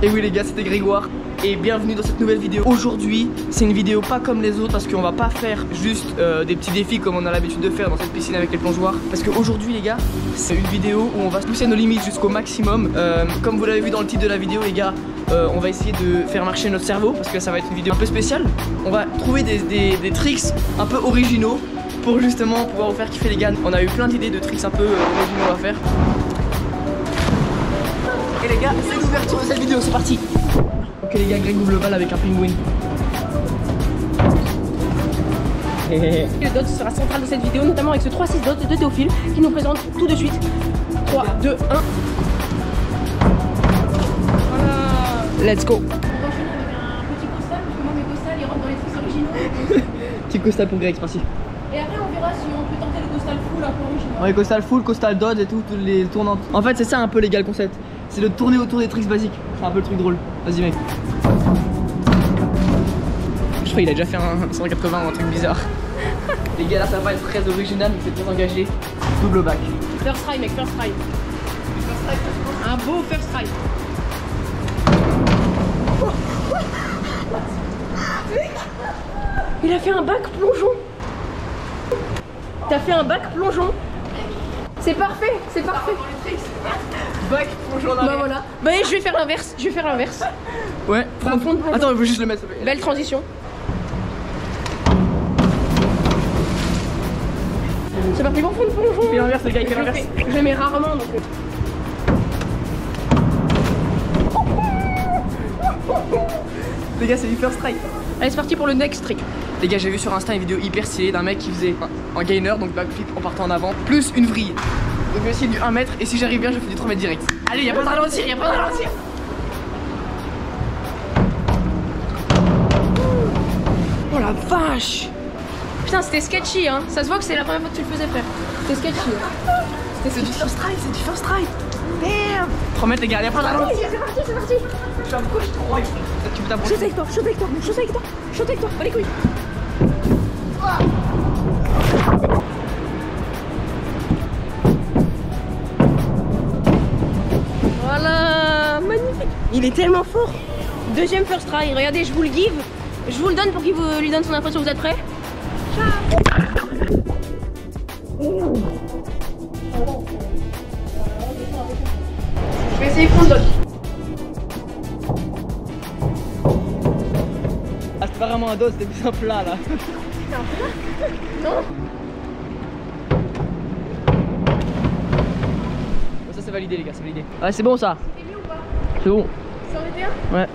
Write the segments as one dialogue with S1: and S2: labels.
S1: Et oui les gars, c'était Grégoire et bienvenue dans cette nouvelle vidéo. Aujourd'hui, c'est une vidéo pas comme les autres parce qu'on va pas faire juste des petits défis comme on a l'habitude de faire dans cette piscine avec les plongeoires. Parce qu'aujourd'hui les gars, c'est une vidéo où on va se pousser nos limites jusqu'au maximum. Comme vous l'avez vu dans le titre de la vidéo les gars, on va essayer de faire marcher notre cerveau parce que ça va être une vidéo un peu spéciale. On va trouver des tricks un peu originaux pour justement pouvoir vous faire kiffer les gars. On a eu plein d'idées de tricks un peu originaux à faire. Et les gars, c'est l'ouverture de cette vidéo, c'est parti. Ok les gars, Greg ouvre le bal avec un pingouin.
S2: Le dot sera central de cette vidéo, notamment avec ce 3-6 dot de Théophile qui nous présente tout de suite. 3, 2, 1. Voilà.
S1: Let's go.
S2: On va enchaîner avec un petit costal, parce que moi mes costals ils rentrent dans les tricks originaux.
S1: Petit costal pour Greg, c'est parti.
S2: Et après on verra si on peut tenter le costal full un peu original.
S1: Ouais, costal full, costal dodge et tout, toutes les tournantes. En fait, c'est ça un peu les gars le concept. C'est de tourner autour des tricks basiques. C'est un peu le truc drôle. Vas-y mec. Je crois qu'il a déjà fait un 180 ou un truc bizarre. Les gars là ça va être très original mais c'est très engagé. Double back.
S2: First try mec, first try. Un beau first try. Il a fait un bac plongeon. T'as fait un bac plongeon. C'est parfait, c'est parfait.
S1: Back plongeon en
S2: Bah
S1: arrière.
S2: voilà. Bah je vais faire l'inverse, je vais faire l'inverse.
S1: Ouais.
S2: Bah, fond de plongeon.
S1: Attends, je veux juste le mettre. s'il te plaît.
S2: Belle transition. C'est parti pour fond de plongeon.
S1: Il fait l'inverse les gars, il fait l'inverse.
S2: Je le mets rarement donc.
S1: Les gars c'est du first strike.
S2: Allez c'est parti pour le next trick.
S1: Les gars j'ai vu sur Insta une vidéo hyper stylée d'un mec qui faisait un gainer, donc backflip en partant en avant, plus une vrille. Donc je vais essayer du 1 mètre et si j'arrive bien je fais du 3 mètres direct. Allez, y'a pas de ralentir, y'a pas de ralentir.
S2: Oh la vache. Putain c'était sketchy hein. Ça se voit que c'est la première fois que tu le faisais frère. C'était sketchy.
S1: C'est du first strike, c'est du first strike. Damn. 3 mètres les gars, y'a pas de ralentir.
S2: C'est parti, c'est parti.
S1: Je suis à gauche, 3. Tu peux t'approcher.
S2: Shoot avec toi, shoot avec toi, shoot avec toi, shoot avec toi, pas les couilles. Voilà, magnifique. Il est tellement fort. Deuxième first try, regardez, je vous le give. Je vous le donne pour qu'il lui donne son impression. Vous êtes prêts? Ciao. Je vais essayer front dodge.
S1: Ah c'est pas vraiment un dos, c'était plus un plat là.
S2: C'est un plat? Non.
S1: Bon, ça c'est validé les gars, c'est validé. Ouais c'est bon ça.
S2: C'était mieux ou pas?
S1: C'est bon.
S2: Ça en était un?
S1: Ouais.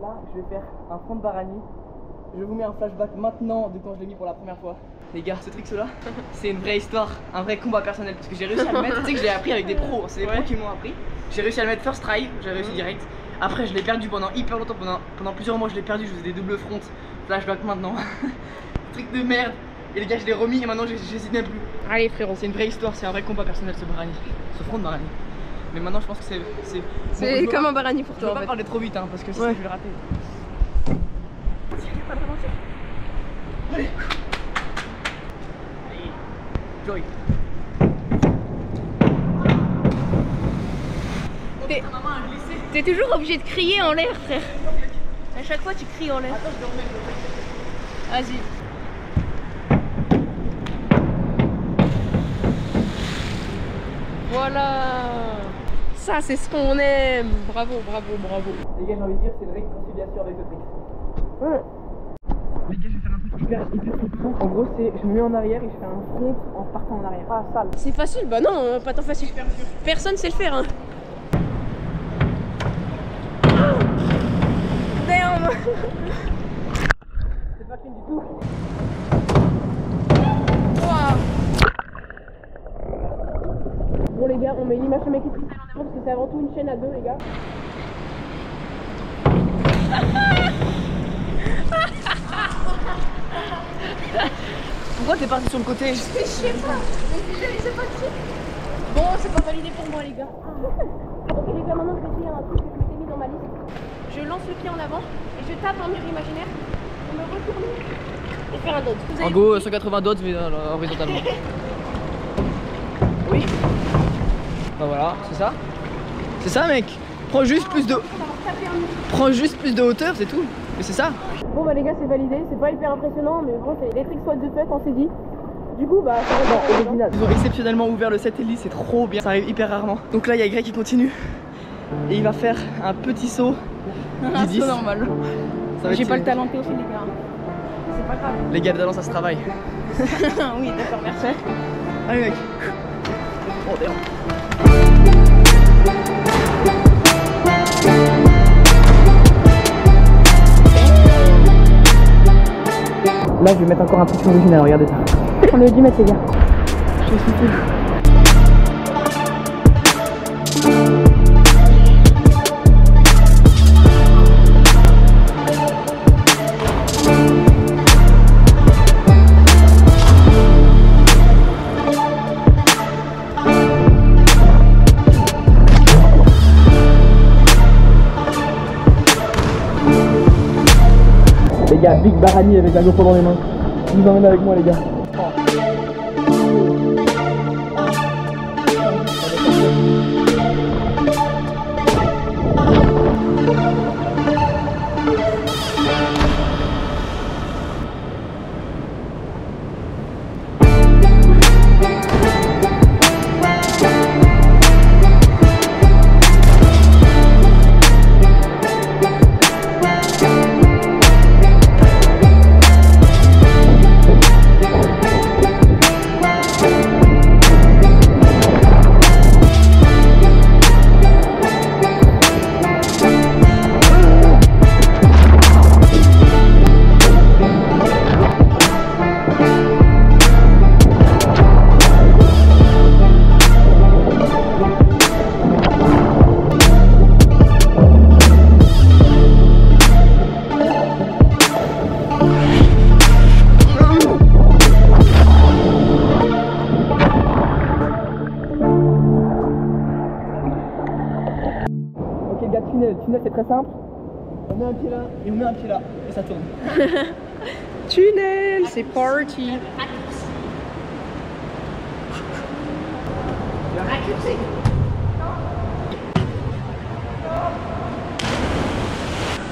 S1: Là je vais faire un front de barani. Je vous mets un flashback maintenant de quand je l'ai mis pour la première fois. Les gars, ce trick là, c'est une vraie histoire, un vrai combat personnel parce que j'ai réussi à le mettre. Tu sais que je l'ai appris avec des pros, c'est des pros qui m'ont appris. J'ai réussi à le mettre first try, j'ai réussi direct. Après je l'ai perdu pendant hyper longtemps, pendant plusieurs mois je l'ai perdu, je faisais des doubles fronts. Flashback maintenant. Truc de merde. Et les gars je l'ai remis et maintenant j'hésite même plus.
S2: Allez frérot.
S1: C'est une vraie histoire, c'est un vrai combat personnel ce barani. Ce front de barani. Mais maintenant je pense que c'est
S2: C'est comme un barani pour
S1: Je
S2: toi
S1: vais
S2: en
S1: pas
S2: fait.
S1: parler trop vite hein, parce que sinon je vais le rater.
S2: Pas de ralentir.
S1: Allez. Joy.
S2: T'es toujours obligé de crier en l'air frère. À chaque fois tu cries en l'air.
S1: Attends, je le remets.
S2: Vas-y. Voilà. Ça c'est ce qu'on aime. Bravo, bravo, bravo.
S1: Les gars, j'ai envie de dire, c'est une réconciliation avec le trick.
S2: Ouais.
S1: Les gars, je vais faire un truc hyper flippant. En gros, c'est je me mets en arrière et je fais un front en partant en arrière. Ah, sale.
S2: C'est facile, bah non, pas tant facile. Personne sait le faire hein. Damn.
S1: C'est pas clean du tout.
S2: Wow. Bon les gars, on met l'image de mec qui freestyle en avant parce que c'est avant tout une chaîne à deux les gars.
S1: Pourquoi t'es parti sur le côté?
S2: Je sais pas, c'est pas qui. Bon, c'est pas validé pour moi les gars. Ok les gars, maintenant je vais essayer un truc que je m'étais mis dans ma liste. Je lance le pied en avant et je tape un mur imaginaire pour me retourner et faire un dodge.
S1: En gros, 180 dots mais horizontalement. Oui. Bah voilà, c'est ça. C'est ça mec. Prends juste plus de... Prends juste plus de hauteur, c'est tout. Mais c'est ça.
S2: Bon bah les gars, c'est validé, c'est pas hyper impressionnant, mais bon, c'est Electric What the fuck, on s'est dit. Du coup, bah, c'est
S1: original. Ils ont exceptionnellement ouvert le 7 hélice, c'est trop bien. Ça arrive hyper rarement. Donc là, il y a Greg qui continue. Et il va faire un petit saut.
S2: Un saut normal. J'ai pas le talent aussi, les gars. C'est pas grave.
S1: Les gars, le talent, ça se travaille.
S2: Oui, d'accord, merci.
S1: Allez, mec. Oh, damn. Là, je vais mettre encore un truc original, regardez ça.
S2: On est au 10 mètres, les gars.
S1: Je suis super. Les gars, Big Barani avec la GoPro dans les mains. Je vous emmène avec moi, les gars. Tunnel, c'est très simple. On met un pied là et on met un pied là et ça tourne.
S2: Tunnel, c'est party.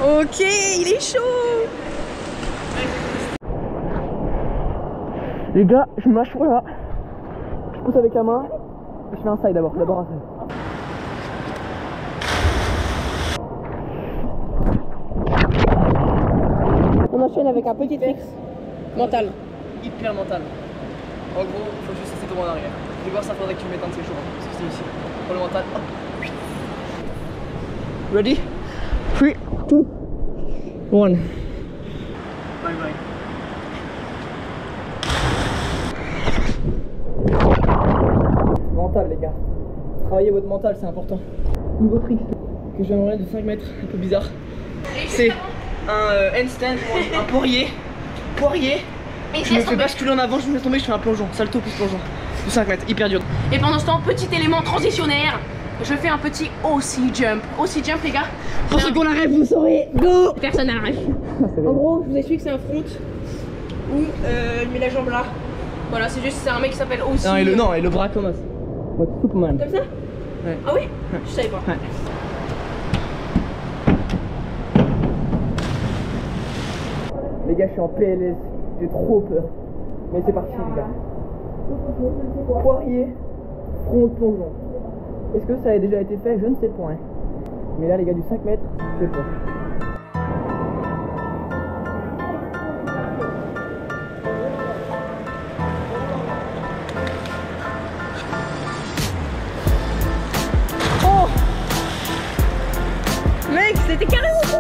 S2: Ok, il est chaud.
S1: Les gars, je m'assois là. Je pousse avec la main. Je fais un side d'abord un side.
S2: On enchaîne avec un petit fixe mental.
S1: Hyper mental. En gros, il faut juste essayer de droit en arrière. Je vais voir, ça faudrait que tu mettes un de ces jours. Parce que c'est ici. Pour le mental. Hop. Ready? 3, 2, 1. Bye bye. Mental, les gars. Travaillez votre mental, c'est important. Nouveau trick que j'aimerais de 5 mètres, un peu bizarre. C'est un handstand, un poirier. Je me fais basculer en avant, je me laisse tomber, je fais un plongeon. Salto plus plongeon. De 5 mètres, hyper dur.
S2: Et pendant ce temps, petit élément transitionnaire, je fais un petit OC jump. OC jump, les gars.
S1: Pour ceux qui ont la rêve, vous saurez. Go!
S2: Personne n'a la rêve. En gros, je vous explique, c'est un front où il met la jambe là. Voilà, c'est juste, c'est un mec qui s'appelle OC.
S1: Non, et le bras comme ça. Mode Superman.
S2: Comme ça?
S1: Ouais.
S2: Ah oui?
S1: Ouais.
S2: Je savais pas.
S1: Ouais. Les gars, je suis en PLS, j'ai trop peur. Mais c'est parti, les gars. Poirier, front, plongeon. Est-ce que ça a déjà été fait? Je ne sais point. Mais là, les gars, du 5 mètres, j'ai peur.
S2: Oh! Mec, c'était carrément fou!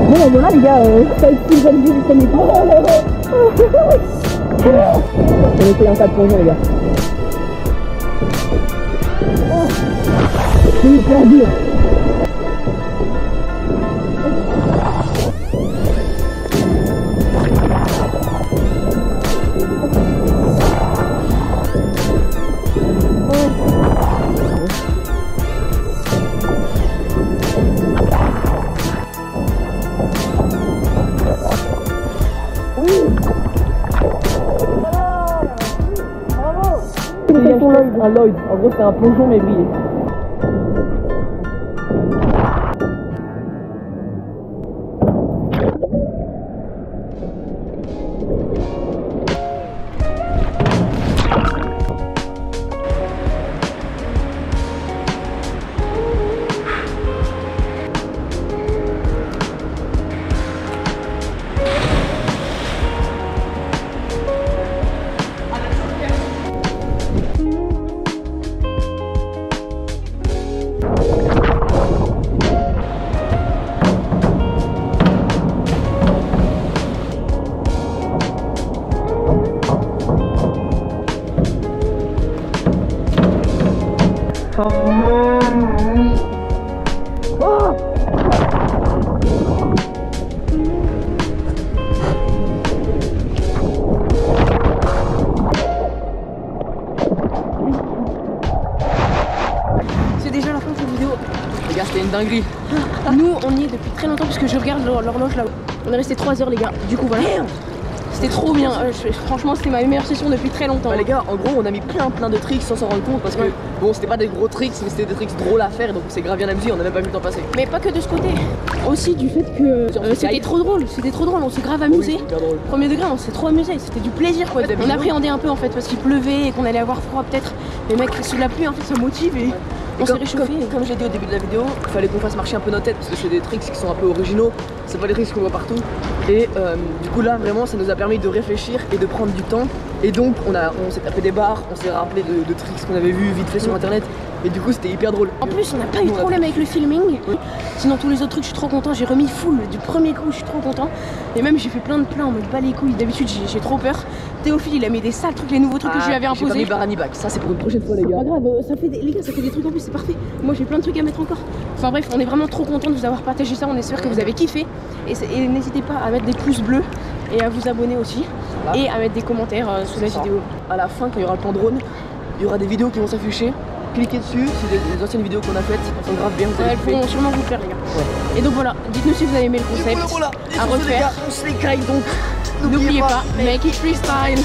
S1: Bon, voilà les gars, ça a été une bonne vie du premier tour. On était en 4 plongeons, les gars. C'est hyper dur. Un Lloyd. En gros, c'était un plongeon mais brillé.
S2: C'est déjà la fin de cette vidéo.
S1: Les gars, c'était une dinguerie.
S2: Nous, on y est depuis très longtemps puisque je regarde l'horloge là-haut. On est resté 3 heures, les gars. Du coup, voilà. C'était trop bien. Franchement, c'était ma meilleure session depuis très longtemps.
S1: Bah, les gars, en gros, on a mis plein de tricks sans s'en rendre compte parce que bon, c'était pas des gros tricks, mais c'était des tricks drôles à faire, donc c'est grave bien amusé. On a même pas vu le temps passer.
S2: Mais pas que de ce côté. Aussi du fait que c'était trop drôle. C'était trop drôle. On s'est grave amusé.
S1: Oui, drôle.
S2: Premier degré, on s'est trop amusé. C'était du plaisir quoi. On appréhendait un peu en fait parce qu'il pleuvait et qu'on allait avoir froid peut-être. Les mecs sous la pluie en fait ça motive et on s'est réchauffé.
S1: Comme j'ai dit au début de la vidéo, il fallait qu'on fasse marcher un peu notre tête parce que c'est des tricks qui sont un peu originaux. C'est pas des tricks qu'on voit partout. Et du coup là vraiment ça nous a permis de réfléchir et de prendre du temps. Et donc on s'est tapé des barres, on s'est rappelé de tricks qu'on avait vus vite fait sur internet. Et du coup c'était hyper drôle.
S2: En plus on n'a pas eu de problème avec le filming. Sinon tous les autres trucs je suis trop content. J'ai remis full du premier coup, je suis trop content. Et même j'ai fait plein de plans en mode bas les couilles. D'habitude j'ai trop peur. Théophile il a mis des sales trucs, les nouveaux trucs que je lui avais imposés.
S1: J'ai pas mis Barani Back, ça c'est pour une prochaine fois les gars.
S2: Pas grave, ça fait les gars ça fait des trucs en plus, c'est parfait. Moi j'ai plein de trucs à mettre encore. Enfin bref, on est vraiment trop content de vous avoir partagé ça. On espère que vous avez kiffé. Et n'hésitez pas à mettre des pouces bleus et à vous abonner aussi. Voilà. Et à mettre des commentaires sous la vidéo.
S1: À la fin quand il y aura le plan drone, il y aura des vidéos qui vont s'afficher. Cliquez dessus, c'est des anciennes vidéos qu'on a faites, elles sont grave bien.
S2: Elles pourront sûrement vous plaire les gars. Ouais. Et donc voilà, dites-nous si vous avez aimé le concept.
S1: Voilà.
S2: À refaire.
S1: Gars, on se les caille donc.
S2: N'oubliez pas, make it freestyle.